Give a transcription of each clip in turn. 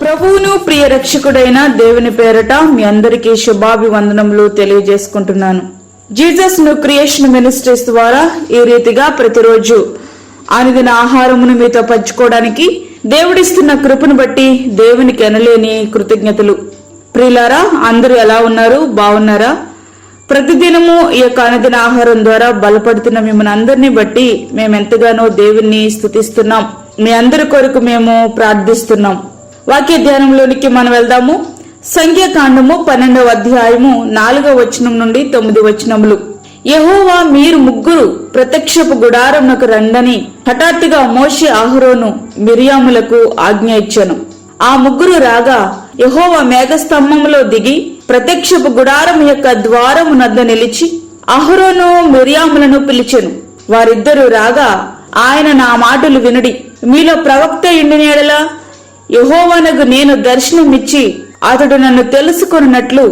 ప్రభువును ప్రియ రక్షకుడైన దేవుని పేరట మీ అందరికీ శుభాభివందనములు తెలియజేసుకుంటున్నాను. జీసస్ ను క్రియేషన్ మినిస్ట్రీస్ ద్వారా ఈ రీతిగా ప్రతిరోజు అనుదిన ఆహారమును మీతో పంచుకోవడానికి దేవుడిస్తున్న కృపను బట్టి దేవునికి ఎనలేని కృతజ్ఞతలు. ప్రియులారా, అందరూ ఎలా ఉన్నారు? బాగున్నారా? ప్రతిదినము ఈ యొక్క అనుదిన ఆహారం ద్వారా బలపడుతున్న మిమ్మల్ని అందరినీ బట్టి మేము ఎంతగానో దేవుణ్ణి స్తుతిస్తున్నాం. మీ అందరి కొరకు మేము ప్రార్థిస్తున్నాం. వాక్య ధ్యానంలోనికి మనం వెళ్దాము. సంఖ్యాకాండము 12వ అధ్యాయము 4వ వచనం నుండి 9 వచనములు. యెహోవా మీరు ముగ్గురు ప్రత్యక్షపు గుడారమునకు రండని హఠాత్తుగా మోషే, అహరోను, మిరియాములకు ఆజ్ఞ ఇచ్చెను. ఆ ముగ్గురు రాగా యెహోవా మేఘస్తంభములో దిగి ప్రత్యక్షపు గుడారం యొక్క ద్వారము నద్ద నిలిచి అహరోను, మిరియాములను పిలిచెను. వారిద్దరూ రాగా ఆయన, నా మాటలు వినుడి. మీలో ప్రవక్త ఇండిన యెడల యెహోవానగు నేను దర్శనమిచ్చి అతడు నన్ను తెలుసుకొనున్నట్లు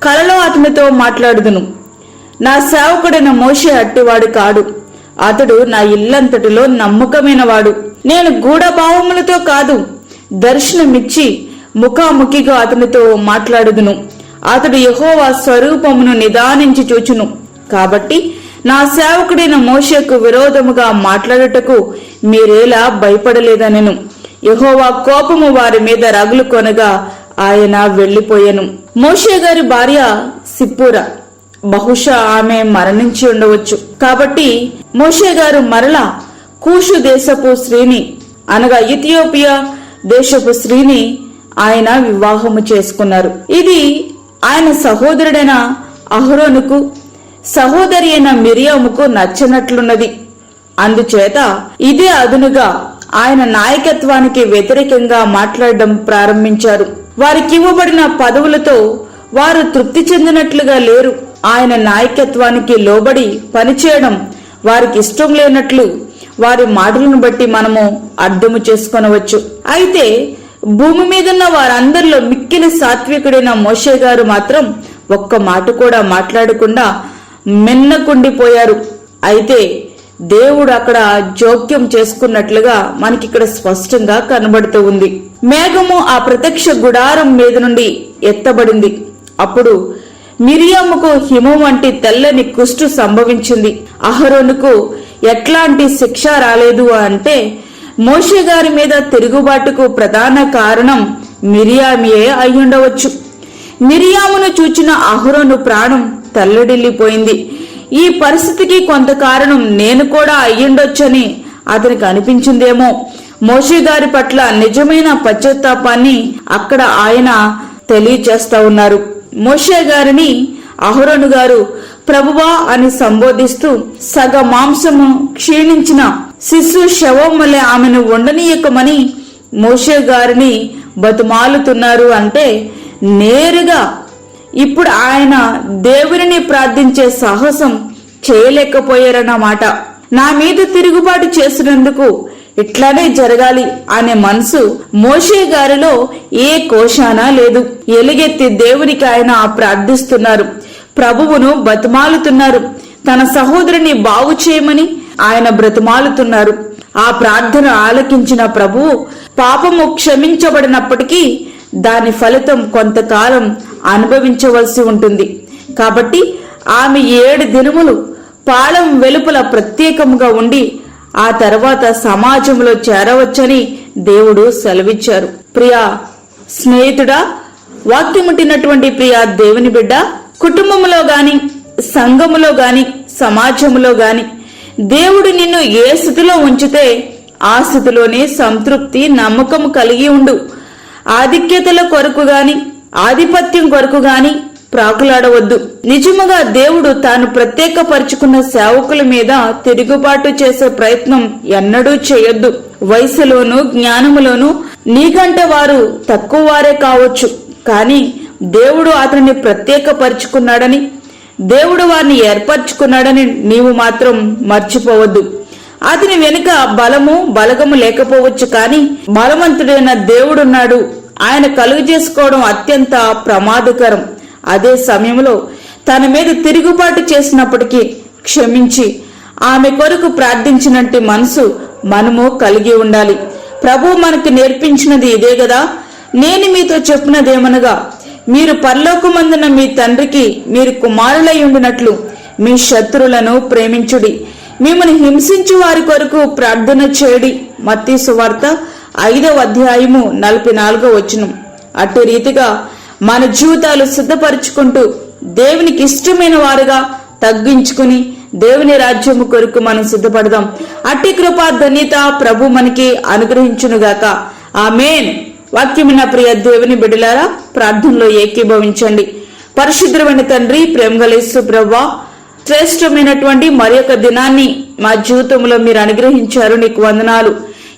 కలలో అతనితో మాట్లాడుదును. నా సేవకుడైన మోషే అట్టివాడు కాడు. అతడు నా ఇల్లంతటిలో నమ్మకమైన వాడు. నేను గూఢభావములతో కాదు, దర్శనమిచ్చి ముఖాముఖిగా అతనితో మాట్లాడుదును. అతడు యెహోవా స్వరూపమును నిదానించి చూచును. కాబట్టి నా సేవకుడైన మోషేకు విరోధముగా మాట్లాడుటకు మీరేలా భయపడలేదనెను. యెహోవా కోపము వారి మీద రగులు కొనగా ఆయన వెళ్లిపోయెను. మోషే గారి భార్య సిప్పోరా, బహుశా ఆమె మరణించి ఉండవచ్చు. కాబట్టి మోషే గారు మరలా కూషు దేశపు స్త్రీని, అనగా ఇథియోపియా దేశపు స్త్రీని ఆయన వివాహము చేసుకున్నారు. ఇది ఆయన సహోదరుడైన అహరోనుకు, సహోదరి అయిన మిరియాముకు నచ్చనట్లున్నది. అందుచేత ఇదే అదునుగా ఆయన నాయకత్వానికి వ్యతిరేకంగా మాట్లాడడం ప్రారంభించారు. వారికి ఇవ్వబడిన పదవులతో వారు తృప్తి చెందినట్లుగా లేరు. ఆయన నాయకత్వానికి లోబడి పనిచేయడం వారికి ఇష్టం లేనట్లు వారి మాటలను బట్టి మనము అర్థము చేసుకొనవచ్చు. అయితే భూమి మీదున్న వారందరిలో మిక్కిలి సాత్వికుడైన మోషే గారు మాత్రం ఒక్క మాట కూడా మాట్లాడకుండా మిన్నకుండిపోయారు. అయితే దేవుడు అక్కడ జోక్యం చేసుకున్నట్లుగా మనకిక్కడ స్పష్టంగా కనబడుతూ ఉంది. మేఘము ఆ ప్రత్యక్ష గుడారం మీద నుండి ఎత్తబడింది. అప్పుడు మిరియాముకు హిమం వంటి తెల్లని కుష్టు సంభవించింది. అహరోనుకు ఎట్లాంటి శిక్ష రాలేదు అంటే మోషే గారి మీద తిరుగుబాటుకు ప్రధాన కారణం మిరియామియే అయ్యుండవచ్చు. మిరియామును చూచిన అహరోను ప్రాణం తల్లడిల్లిపోయింది. ఈ పరిస్థితికి కొంత కారణం నేను కూడా అయ్యుండొచ్చని అతనికి అనిపించిందేమో. మోషే గారి పట్ల నిజమైన పశ్చాత్తాపాన్ని అక్కడ ఆయన తెలియచేస్తా ఉన్నారు. మోషే గారిని అహరోను గారు ప్రభువా అని సంబోధిస్తూ సగ మాంసము క్షీణించిన శిశు శవం వలె ఆమెను ఉండనీయకమని మోషే గారిని బతుమాలుతున్నారు. అంటే నేరుగా ఇప్పుడు ఆయన దేవుని ప్రార్థించే సాహసం చేయలేకపోయారన్నమాట. నా మీద తిరుగుబాటు చేసినందుకు ఇట్లానే జరగాలి అనే మనసు మోషే గారిలో ఏ కోశానా లేదు. ఎలుగెత్తి దేవునికి ఆయన ప్రార్థిస్తున్నారు, ప్రభువును బతిమాలుతున్నారు. తన సహోదరుని బాగు చేయమని ఆయన బ్రతిమాలుతున్నారు. ఆ ప్రార్థన ఆలకించిన ప్రభువు పాపము క్షమించబడినప్పటికీ దాని ఫలితం కొంతకాలం అనుభవించవలసి ఉంటుంది. కాబట్టి ఆమె 7 దినములు పాళెం వెలుపల ప్రత్యేకముగా ఉండి ఆ తర్వాత సమాజంలో చేరవచ్చని దేవుడు సెలవిచ్చారు. ప్రియా స్నేహితుడా, వాక్యముంటినటువంటి ప్రియా దేవుని బిడ్డ, కుటుంబములో గాని, సంఘములో గాని, సమాజములో గాని దేవుడు నిన్ను ఏ స్థితిలో ఉంచితే ఆ స్థితిలోనే సంతృప్తి, నమ్మకము కలిగి ఉండు. ఆధిక్యతల కొరకు గాని, ఆధిపత్యం కొరకు గాని ప్రాకులాడవద్దు. నిజముగా దేవుడు తాను ప్రత్యేకపరుచుకున్న సేవకుల మీద తిరుగుబాటు చేసే ప్రయత్నం ఎన్నడూ చేయొద్దు. వయసులోను, జ్ఞానములోను నీకంటే వారు తక్కువ వారే కావచ్చు, కానీ దేవుడు అతనిని ప్రత్యేకపరుచుకున్నాడని, దేవుడు వారిని ఏర్పరచుకున్నాడని నీవు మాత్రం మర్చిపోవద్దు. అతని వెనుక బలము, బలగము లేకపోవచ్చు, కానీ బలవంతుడైన దేవుడున్నాడు. ఆయన కలుగు చేసుకోవడం అత్యంత ప్రమాదకరం. అదే సమయంలో తన మీద తిరుగుబాటు చేసినప్పటికీ క్షమించి ఆమె కొరకు ప్రార్థించినట్టు మనసు మనము కలిగి ఉండాలి. ప్రభు మనకు నేర్పించినది ఇదే కదా. నేను మీతో చెప్పినదేమనగా, మీరు పరలోకమందున మీ తండ్రికి మీరు కుమారులై ఉండినట్లు మీ శత్రులను ప్రేమించుడి, మిమ్మల్ని హింసించు వారి కొరకు ప్రార్థన చేయడి. మత్తయి సువార్త 5వ అధ్యాయము 44వ వచనం. అట్టి రీతిగా మన జీవితాలు సిద్ధపరచుకుంటూ దేవునికి ఇష్టమైన వారుగా తగ్గించుకుని దేవుని రాజ్యము కొరకు మనం సిద్ధపడదాం. అట్టి కృపా ధన్యత ప్రభు మనకి అనుగ్రహించునుగాక. ఆమేన్. వాక్యమైన ప్రియ దేవుని బిడ్డలారా, ప్రార్థనలో ఏకీభవించండి. పరిశుద్ధమైన తండ్రి, ప్రేమగల యేసు ప్రభువా, శ్రేష్టమైనటువంటి మరి ఒక దినాన్ని మా జీవితంలో మీరు అనుగ్రహించారు. నీకు వందనాలు.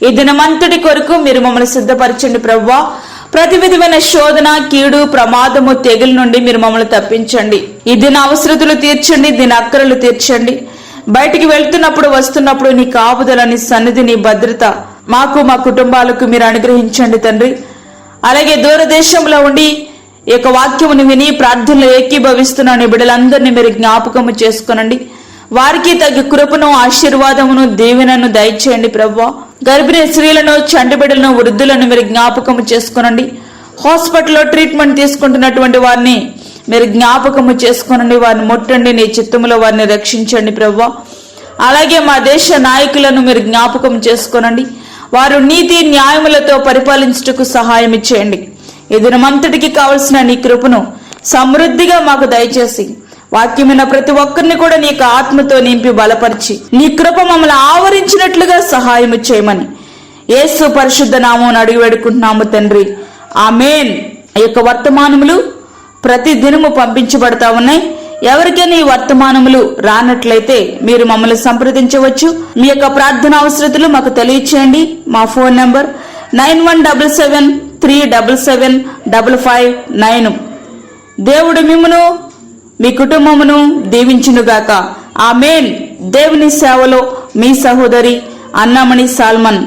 ఈ దినమంతటి కొరకు మీరు మమ్మల్ని సిద్ధపరచండి ప్రభువా. ప్రతి విధమైన శోధన, కీడు, ప్రమాదము, తెగుల నుండి మీరు మమ్మల్ని తప్పించండి. ఈ దిన అవసరతలు తీర్చండి, దీని అక్కరలు తీర్చండి. బయటికి వెళ్తున్నప్పుడు వస్తున్నప్పుడు నీ కాపుదల, నీ సన్నిధి, నీ భద్రత మాకు మా కుటుంబాలకు మీరు అనుగ్రహించండి తండ్రి. అలాగే దూరదేశంలో ఉండి ఈ యొక్క వాక్యమును విని ప్రార్థనలో ఏకీభవిస్తున్న నీ బిడ్డలందరినీ మీరు జ్ఞాపకము చేసుకునండి. వారికి తగ్గ కృపను, ఆశీర్వాదమును, దీవెనను దయచేయండి ప్రభువా. గర్భిణీ స్త్రీలను, చంటి బిడ్డలను, వృద్ధులను మీరు జ్ఞాపకము చేసుకునండి. హాస్పిటల్లో ట్రీట్మెంట్ తీసుకుంటున్నటువంటి వారిని మీరు జ్ఞాపకము చేసుకునండి. వారిని ముట్టండి, నీ చిత్తములో వారిని రక్షించండి ప్రభువా. అలాగే మా దేశ నాయకులను మీరు జ్ఞాపకం చేసుకునండి. వారు నీతి న్యాయములతో పరిపాలించుటకు సహాయం ఇచ్చేయండి. ఈ దినమంతటికి కావలసిన నీ కృపను సమృద్ధిగా మాకు దయచేసి వాక్యమైన ప్రతి ఒక్కరిని కూడా నీకు ఆత్మతో నింపి బలపరిచి నీ కృప మమ్మల్ని ఆవరించినట్లుగా సహాయం చేయమని యేసు పరిశుద్ధ నామమున అడిగి వేడుకుంటున్నాము తండ్రి. ఆమేన్. ఈ యొక్క వర్తమానములు ప్రతి దినము పంపించబడతా ఉన్నాయి. ఎవరికైనా ఈ వర్తమానములు రానట్లయితే మీరు మమ్మల్ని సంప్రదించవచ్చు. మీ యొక్క ప్రార్థన అవసరతలు మాకు తెలియచేయండి. మా ఫోన్ నంబర్ 9177377559. దేవుడు మిమ్మును మీ కుటుంబమును దీవించునుగాక. ఆమేన్. దేవుని సేవలో మీ సహోదరి అన్నామణి సాల్మన్.